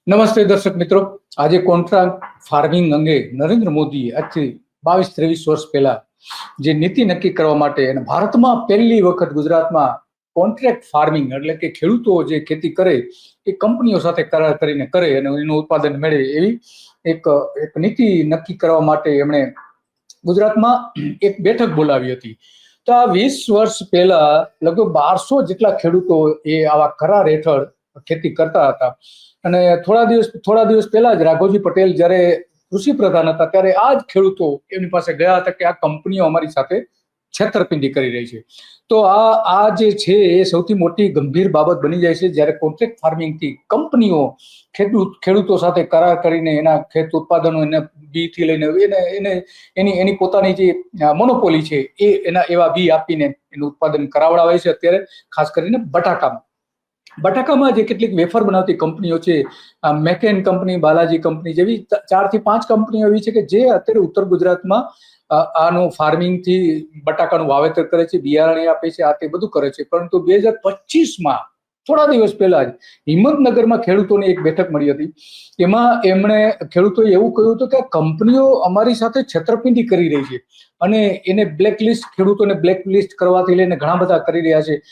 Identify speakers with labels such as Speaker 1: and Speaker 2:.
Speaker 1: નમસ્તે દર્શક મિત્રો, આજે કોન્ટ્રાક્ટ ફાર્મિંગ અંગે નરેન્દ્ર મોદીએ આજથી 22-23 વર્ષ પહેલા જે નીતિ નક્કી કરવા માટે અને ભારતમાં પહેલી વખત ગુજરાતમાં કોન્ટ્રાક્ટ ફાર્મિંગ એટલે કે ખેડૂતો જે ખેતી કરે એ કંપનીઓ સાથે કરાર કરીને કરે અને એનું ઉત્પાદન મેળવે એવી એક નીતિ નક્કી કરવા માટે એમણે ગુજરાતમાં એક બેઠક બોલાવી હતી. તો આ 20 વર્ષ પહેલા લગભગ 1200 જેટલા ખેડૂતો એ આવા કરાર હેઠળ ખેતી કરતા હતા. અને થોડા દિવસ પહેલા જ રાઘવજી પટેલ જ્યારે કૃષિ પ્રધાન હતા ત્યારે આ જ ખેડૂતો એમની પાસે ગયા હતા કે આ કંપનીઓ અમારી સાથે છેતરપિંડી કરી રહી છે. તો આ જે છે એ સૌથી મોટી ગંભીર બાબત બની જાય છે જ્યારે કોન્ટ્રાક્ટ ફાર્મિંગથી કંપનીઓ ખેડૂતો સાથે કરાર કરીને એના ખેત ઉત્પાદનો એને બીથી લઈને એની પોતાની જે મોનોપોલી છે એ એના એવા બી આપીને એનું ઉત્પાદન કરાવડાવે છે. અત્યારે ખાસ કરીને બટાકામાં જે કેટલીક વેફર બનાવતી કંપનીઓ છે, મેકેન કંપની, બાલાજી કંપની જેવી 4 થી 5 કંપનીઓ એવી છે કે જે અત્યારે ઉત્તર ગુજરાતમાં આનું ફાર્મિંગથી બટાકાનું વાવેતર કરે છે, બિયારણ આપે છે, આ તે બધું કરે છે. પરંતુ 2025માં થોડા દિવસ પહેલા જ હિંમતનગરમાં ખેડૂતોની એક બેઠક મળી હતી. એમાં એમણે ખેડૂતોએ એવું કહ્યું હતું કે કંપનીઓ અમારી સાથે છેતરપિંડી કરી રહી છે અને એને ખેડૂતોને બ્લેકલિસ્ટ કરવાથી લઈને ઘણા બધા કરી રહ્યા છે.